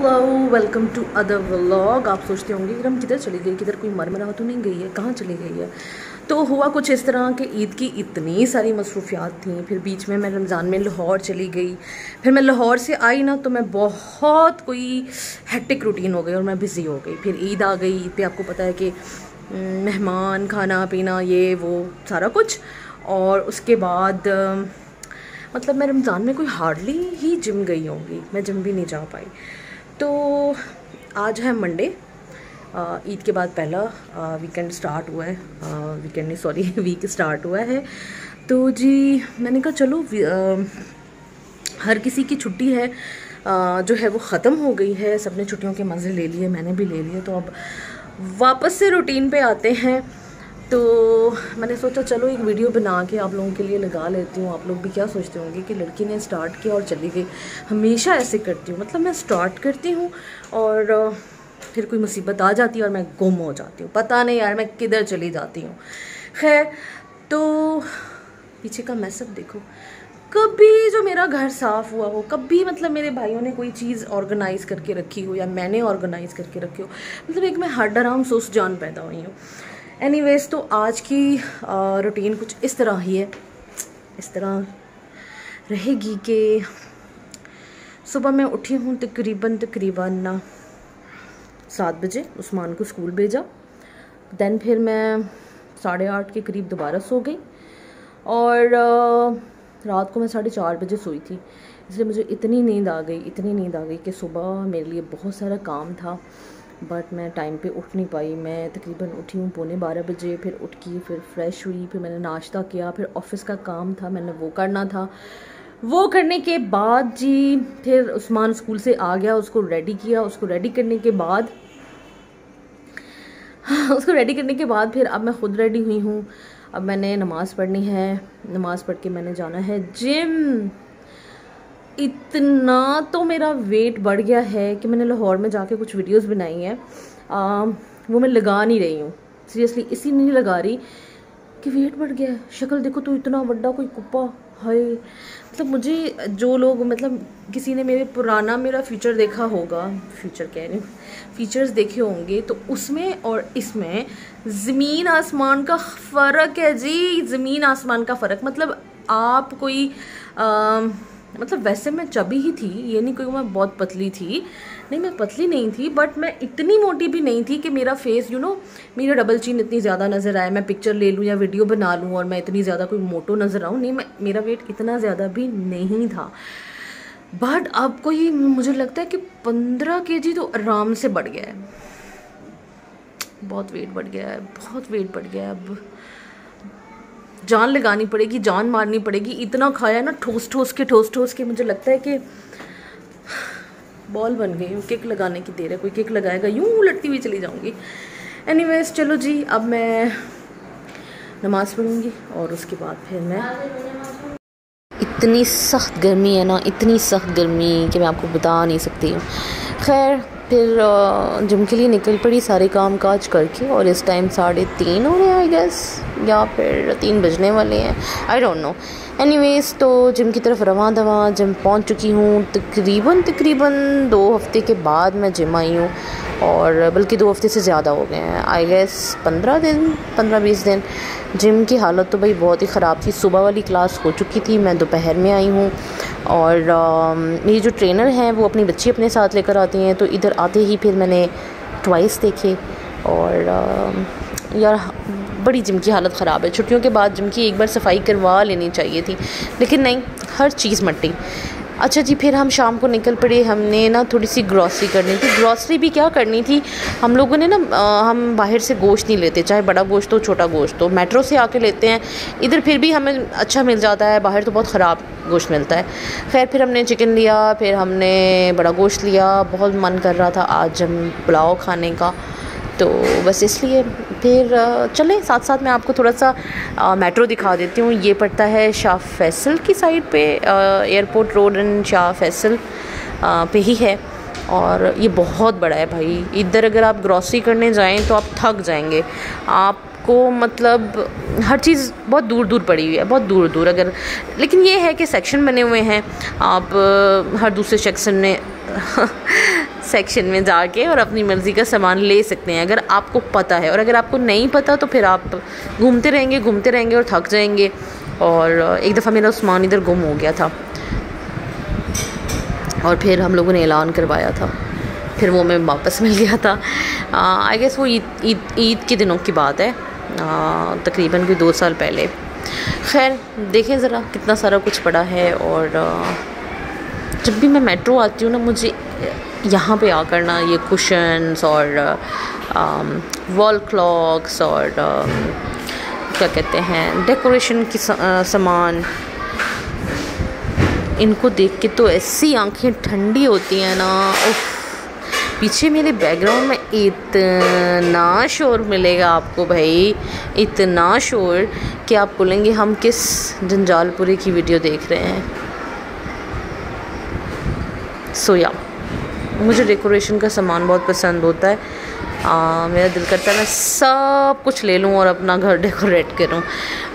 Hello welcome to other vlog. आप सोचते होंगे कि हम किधर चली गई, किधर कोई मरमरा तो नहीं गई है, कहाँ चली गई है। तो हुआ कुछ इस तरह कि ईद की इतनी सारी मसरूफियात थी, फिर बीच में मैं रमज़ान में लाहौर चली गई। फिर मैं लाहौर से आई ना तो मैं बहुत कोई हेक्टिक रूटीन हो गई और मैं बिज़ी हो गई। फिर ईद आ गई। ईद पे आपको पता है कि मेहमान, खाना पीना, ये वो सारा कुछ। और उसके बाद मतलब मैं रमज़ान में कोई हार्डली ही जिम गई होंगी, मैं जिम भी नहीं जा पाई। तो आज है मंडे, ईद के बाद पहला वीकेंड स्टार्ट हुआ है। वीकेंड नहीं, सॉरी वीक स्टार्ट हुआ है। तो जी मैंने कहा चलो हर किसी की छुट्टी है जो है वो ख़त्म हो गई है, सबने छुट्टियों के मज़े ले लिए, मैंने भी ले लिए। तो अब वापस से रूटीन पे आते हैं। तो मैंने सोचा चलो एक वीडियो बना के आप लोगों के लिए लगा लेती हूँ। आप लोग भी क्या सोचते होंगे कि लड़की ने स्टार्ट किया और चली गई। हमेशा ऐसे करती हूँ, मतलब मैं स्टार्ट करती हूँ और फिर कोई मुसीबत आ जाती है और मैं गुम हो जाती हूँ, पता नहीं यार मैं किधर चली जाती हूँ। खैर, तो पीछे का मैसेज देखो। कभी जो मेरा घर साफ़ हुआ हो, कभी मतलब मेरे भाइयों ने कोई चीज़ ऑर्गेनाइज़ करके रखी हो या मैंने ऑर्गेनाइज़ करके रखी हो, मतलब एक मैं हड्डराम सोस जान पैदा हुई हूँ। एनीवेज़, तो आज की रूटीन कुछ इस तरह ही है, इस तरह रहेगी कि सुबह मैं उठी हूँ तकरीबन 7 बजे, उस्मान को स्कूल भेजा। दैन फिर मैं 8:30 के करीब दोबारा सो गई और रात को मैं 4:30 बजे सोई थी। इसलिए मुझे इतनी नींद आ गई कि सुबह मेरे लिए बहुत सारा काम था, बट मैं टाइम पे उठ नहीं पाई। मैं तकरीबन उठी हूँ 11:15 बजे। फिर उठ के फिर फ्रेश हुई, फिर मैंने नाश्ता किया, फिर ऑफिस का काम था, मैंने वो करना था। वो करने के बाद जी फिर उस्मान स्कूल से आ गया, उसको रेडी किया। उसको रेडी करने के बाद फिर अब मैं ख़ुद रेडी हुई हूँ। अब मैंने नमाज़ पढ़नी है, नमाज़ पढ़ के मैंने जाना है जिम। इतना तो मेरा वेट बढ़ गया है कि मैंने लाहौर में जाके कुछ वीडियोस बनाई हैं, वो मैं लगा नहीं रही हूँ। सीरियसली इसी नहीं लगा रही कि वेट बढ़ गया है। शक्ल देखो तो इतना बड़ा कोई कुप्पा है। मतलब मुझे जो लोग, मतलब किसी ने मेरा फ्यूचर देखा होगा, फ्यूचर कह रही हूँ, फीचर्स देखे होंगे, तो उसमें और इसमें ज़मीन आसमान का फ़र्क है जी, ज़मीन आसमान का फ़र्क। मतलब आप कोई मतलब वैसे मैं चबी ही थी, ये नहीं कोई मैं बहुत पतली थी, नहीं मैं पतली नहीं थी, बट मैं इतनी मोटी भी नहीं थी कि मेरा फेस मेरा डबल चिन इतनी ज़्यादा नज़र आए, मैं पिक्चर ले लूँ या वीडियो बना लूँ और मैं इतनी ज़्यादा कोई मोटो नज़र आऊँ। नहीं, मेरा वेट इतना ज़्यादा भी नहीं था, बट अब कोई मुझे लगता है कि 15 kg तो आराम से बढ़ गया है। बहुत वेट बढ़ गया है, बहुत वेट बढ़ गया है। अब जान लगानी पड़ेगी, जान मारनी पड़ेगी। इतना खाया ना, ठोस ठोस के मुझे लगता है कि बॉल बन गई हूँ। किक लगाने की देर है, कोई किक लगाएगा यूँ उलटती हुई चली जाऊँगी। एनीवेज चलो जी, अब मैं नमाज़ पढ़ूँगी और उसके बाद फिर मैं, इतनी सख्त गर्मी है ना, इतनी सख्त गर्मी कि मैं आपको बता नहीं सकती हूँ। खैर, फिर जिम के लिए निकल पड़ी सारे काम काज करके, और इस टाइम 3:30 हो रहे हैं आई गेस, या फिर 3 बजने वाले हैं, आई डोंट नो। एनीवेज़, तो जिम की तरफ रवां दवा जिम पहुंच चुकी हूँ। तकरीबन 2 हफ्ते के बाद मैं जिम आई हूँ, और बल्कि 2 हफ्ते से ज़्यादा हो गए हैं, आई गेस 15-20 दिन। जिम की हालत तो भाई बहुत ही ख़राब थी। सुबह वाली क्लास हो चुकी थी, मैं दोपहर में आई हूँ, और मेरी जो ट्रेनर हैं वो अपनी बच्ची अपने साथ लेकर आती हैं। तो इधर आते ही फिर मैंने ट्वाइस देखे, और यार बड़ी जिम की हालत ख़राब है। छुट्टियों के बाद जिम की एक बार सफाई करवा लेनी चाहिए थी, लेकिन नहीं, हर चीज़ मट्टी। अच्छा जी, फिर हम शाम को निकल पड़े। हमने ना थोड़ी सी ग्रॉसरी करनी थी। ग्रॉसरी भी क्या करनी थी, हम लोगों ने ना हम बाहर से गोश्त नहीं लेते, चाहे बड़ा गोश्त हो छोटा गोश्त हो, मेट्रो से आके लेते हैं। इधर फिर भी हमें अच्छा मिल जाता है, बाहर तो बहुत ख़राब गोश्त मिलता है। खैर, फिर हमने चिकन लिया, फिर हमने बड़ा गोश्त लिया। बहुत मन कर रहा था आज हम पुलाव खाने का, तो बस इसलिए फिर चले साथ साथ मैं आपको थोड़ा सा मेट्रो दिखा देती हूँ। ये पड़ता है शाह फैसल की साइड पे, airport road and Shah Faisal पे ही है, और ये बहुत बड़ा है भाई। इधर अगर आप ग्रॉसरी करने जाएं तो आप थक जाएंगे। आपको मतलब हर चीज़ बहुत दूर दूर पड़ी हुई है, बहुत दूर दूर। अगर लेकिन ये है कि सेक्शन बने हुए हैं, आप हर दूसरे सेक्शन में सेक्शन में जाके और अपनी मर्ज़ी का सामान ले सकते हैं अगर आपको पता है। और अगर आपको नहीं पता तो फिर आप घूमते रहेंगे और थक जाएंगे। और एक दफ़ा मेरा सामान इधर गुम हो गया था और फिर हम लोगों ने ऐलान करवाया था, फिर वो हमें वापस मिल गया था। आई गेस वो ईद के दिनों की बात है, तकरीबन कोई 2 साल पहले। खैर देखें ज़रा कितना सारा कुछ पड़ा है। और जब भी मैं मेट्रो आती हूँ ना, मुझे यहाँ पे आकर ना ये कुशन्स और वॉल क्लॉक्स और क्या कहते हैं डेकोरेशन की सामान, इनको देख के तो ऐसी आंखें ठंडी होती हैं ना। उफ, पीछे मेरे बैकग्राउंड में इतना शोर मिलेगा आपको भाई, इतना शोर कि आप बोलेंगे हम किस जंजालपुरी की वीडियो देख रहे हैं। सोया मुझे डेकोरेशन का सामान बहुत पसंद होता है। मेरा दिल करता है मैं सब कुछ ले लूँ और अपना घर डेकोरेट करूँ।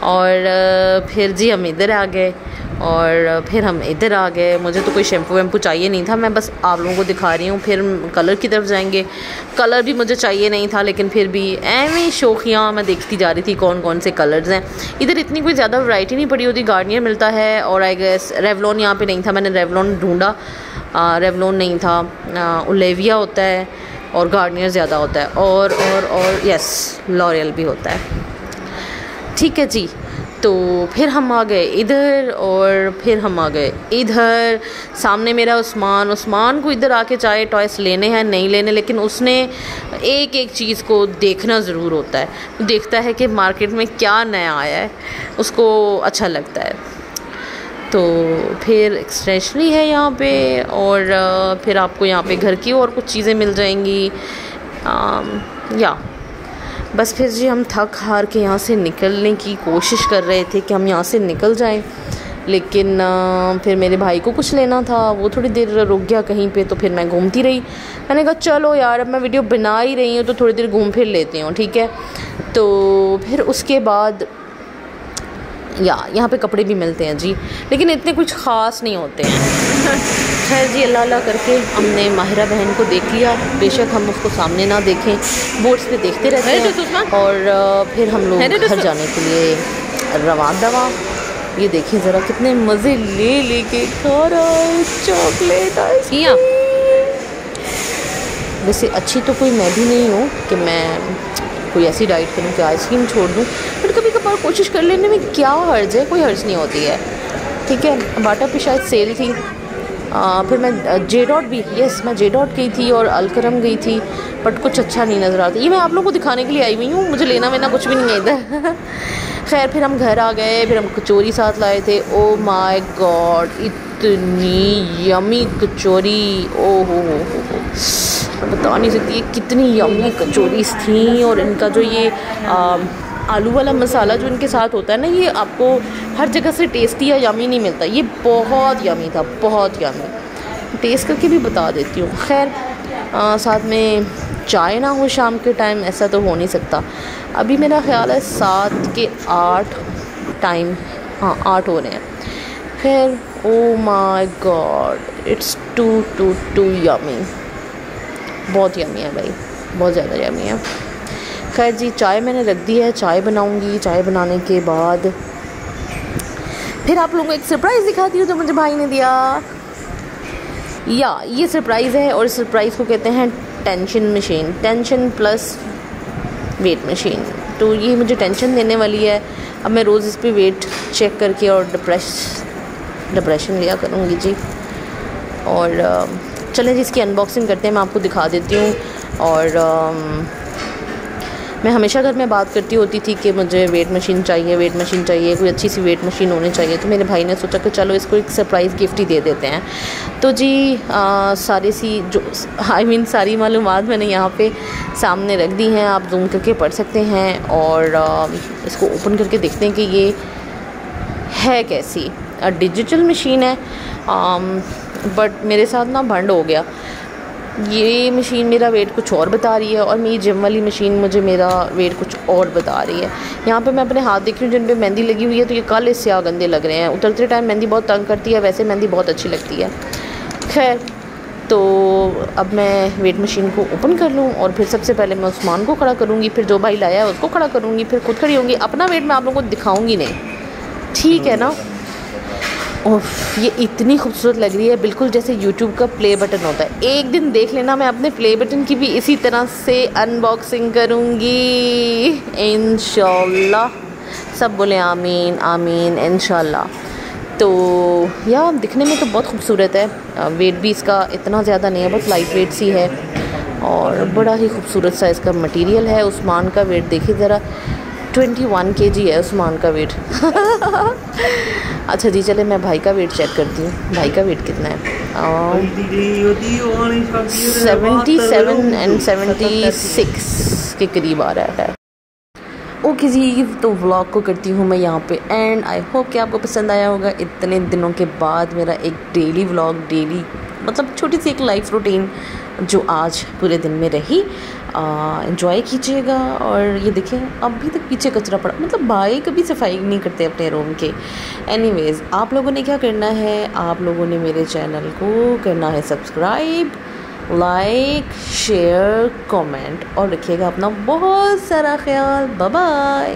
और फिर जी हम इधर आ गए मुझे तो कोई शैम्पू वैम्पू चाहिए नहीं था, मैं बस आप लोगों को दिखा रही हूँ। फिर कलर की तरफ जाएंगे, कलर भी मुझे चाहिए नहीं था, लेकिन फिर भी एवं शौकियाँ मैं देखती जा रही थी कौन कौन से कलर्स हैं। इधर इतनी कोई ज़्यादा वैरायटी नहीं पड़ी होती, गार्नियर मिलता है और आई गेस रेवलॉन यहाँ पे नहीं था, मैंने रेवलॉन ढूंढा, रेवलॉन नहीं था। ओलिविया होता है और गार्नियर ज़्यादा होता है और यस लॉरियल भी होता है। ठीक है जी, तो फिर हम आ गए इधर और फिर हम आ गए इधर। सामने मेरा उस्मान को इधर आके चाहे टॉयस लेने हैं नहीं लेने, लेकिन उसने एक एक चीज़ को देखना ज़रूर होता है, देखता है कि मार्केट में क्या नया आया है, उसको अच्छा लगता है। तो फिर एक्सटेंशनरी है यहाँ पे और फिर आपको यहाँ पे घर की और कुछ चीज़ें मिल जाएंगी। या बस फिर जी हम थक हार के यहाँ से निकलने की कोशिश कर रहे थे कि हम यहाँ से निकल जाएं, लेकिन फिर मेरे भाई को कुछ लेना था, वो थोड़ी देर रुक गया कहीं पे, तो फिर मैं घूमती रही। मैंने कहा चलो यार अब मैं वीडियो बना ही रही हूँ तो थोड़ी देर घूम फिर लेती हूँ, ठीक है। तो फिर उसके बाद यहाँ पे कपड़े भी मिलते हैं जी, लेकिन इतने कुछ ख़ास नहीं होते हैं। खैर जी अल्लाह अल्लाह करके हमने माहिरा बहन को देख लिया, बेशक हम उसको सामने ना देखें, बोर्ड्स पे देखते रहते हैं। और फिर हम लोग घर जाने के लिए रवाना। ये देखिए ज़रा कितने मज़े ले के खा रहा है चॉकलेट आइसक्रीम। वैसे अच्छी तो कोई मैं भी नहीं हूँ कि मैं कोई ऐसी डाइट करूँ कि आइसक्रीम छोड़ दूँ, बट कभी कभार कोशिश कर लेने में क्या हर्ज है, कोई हर्ज नहीं होती है, ठीक है। बाटा पे शायद सेल थी, फिर मैं जे डॉट गई थी और अलकरम गई थी, बट कुछ अच्छा नहीं नज़र आता। ये मैं आप लोगों को दिखाने के लिए आई हुई हूँ, मुझे लेना वेना कुछ भी नहीं है इधर। खैर फिर हम घर आ गए, फिर हम कचौरी साथ लाए थे। ओ माय गॉड इतनी यमी कचौरी, ओ हो बता नहीं सकती कितनी यमी कचौरीज थी। और इनका जो ये आलू वाला मसाला जो इनके साथ होता है ना, ये आपको हर जगह से टेस्टी या यमी नहीं मिलता, ये बहुत यमी था, बहुत यमी। टेस्ट करके भी बता देती हूँ। खैर साथ में चाय ना हो शाम के टाइम, ऐसा तो हो नहीं सकता। अभी मेरा ख्याल है 7 के 8 टाइम, हाँ 8 हो रहे हैं। खैर oh my god it's too yummy, बहुत यमी है भाई, बहुत ज़्यादा यमी है। खैर जी चाय मैंने रख दी है, चाय बनाऊंगी। चाय बनाने के बाद फिर आप लोगों को एक सरप्राइज़ दिखाती हूँ जो मुझे भाई ने दिया। या ये सरप्राइज़ है और सरप्राइज़ को कहते हैं टेंशन प्लस वेट मशीन। तो ये मुझे टेंशन देने वाली है। अब मैं रोज़ इस पर वेट चेक करके और डिप्रेशन लिया करूँगी जी। और चलें जी इसकी अनबॉक्सिंग करते हैं, मैं आपको दिखा देती हूँ। और मैं हमेशा घर में बात करती होती थी कि मुझे वेट मशीन चाहिए, कोई अच्छी सी वेट मशीन होनी चाहिए। तो मेरे भाई ने सोचा कि चलो इसको एक सरप्राइज़ गिफ्ट ही दे देते हैं। तो जी सारी मालूमात मैंने यहाँ पे सामने रख दी हैं, आप जूम करके पढ़ सकते हैं। और इसको ओपन करके देखते हैं कि ये है कैसी। डिजिटल मशीन है, बट मेरे साथ ना भंड हो गया। ये मशीन मेरा वेट कुछ और बता रही है और मेरी जिम वाली मशीन मुझे मेरा वेट कुछ और बता रही है। यहाँ पे मैं अपने हाथ देख रही हूँ जिन पे मेहंदी लगी हुई है, तो ये काले स्याह गंदे लग रहे हैं। उतरते टाइम मेहंदी बहुत तंग करती है, वैसे मेहंदी बहुत अच्छी लगती है। खैर तो अब मैं वेट मशीन को ओपन कर लूँ और फिर सबसे पहले मैं उस्मान को खड़ा करूँगी, फिर जो भाई लाया है उसको खड़ा करूँगी, फिर खुद खड़ी होंगी। अपना वेट मैं आप लोगों को दिखाऊँगी नहीं, ठीक है ना। ओह ये इतनी खूबसूरत लग रही है, बिल्कुल जैसे यूट्यूब का प्ले बटन होता है। एक दिन देख लेना, मैं अपने प्ले बटन की भी इसी तरह से अनबॉक्सिंग करूँगी इंशाल्लाह। सब बोले आमीन आमीन इंशाल्लाह। तो या दिखने में तो बहुत खूबसूरत है, वेट भी इसका इतना ज़्यादा नहीं है, बहुत लाइट वेट सी है और बड़ा ही खूबसूरत सा इसका मटेरियल है। उस्मान का वेट देखिए ज़रा, 21 kg है उस्मान का वेट। अच्छा जी चले मैं भाई का वेट चेक करती हूँ, भाई का वेट कितना है। 77 and 76 के करीब आ रहा है। ओके जी, तो व्लॉग को करती हूँ मैं यहाँ पे एंड। आई होप कि आपको पसंद आया होगा। इतने दिनों के बाद मेरा एक डेली व्लॉग, डेली मतलब छोटी सी एक लाइफ रूटीन जो आज पूरे दिन में रही, एंजॉय कीजिएगा। और ये देखें अभी तक पीछे कचरा पड़ा, मतलब भाई कभी सफाई नहीं करते अपने रूम के। एनीवेज़ आप लोगों ने क्या करना है, आप लोगों ने मेरे चैनल को करना है सब्सक्राइब, लाइक, शेयर, कमेंट और रखिएगा अपना बहुत सारा ख्याल। Bye bye.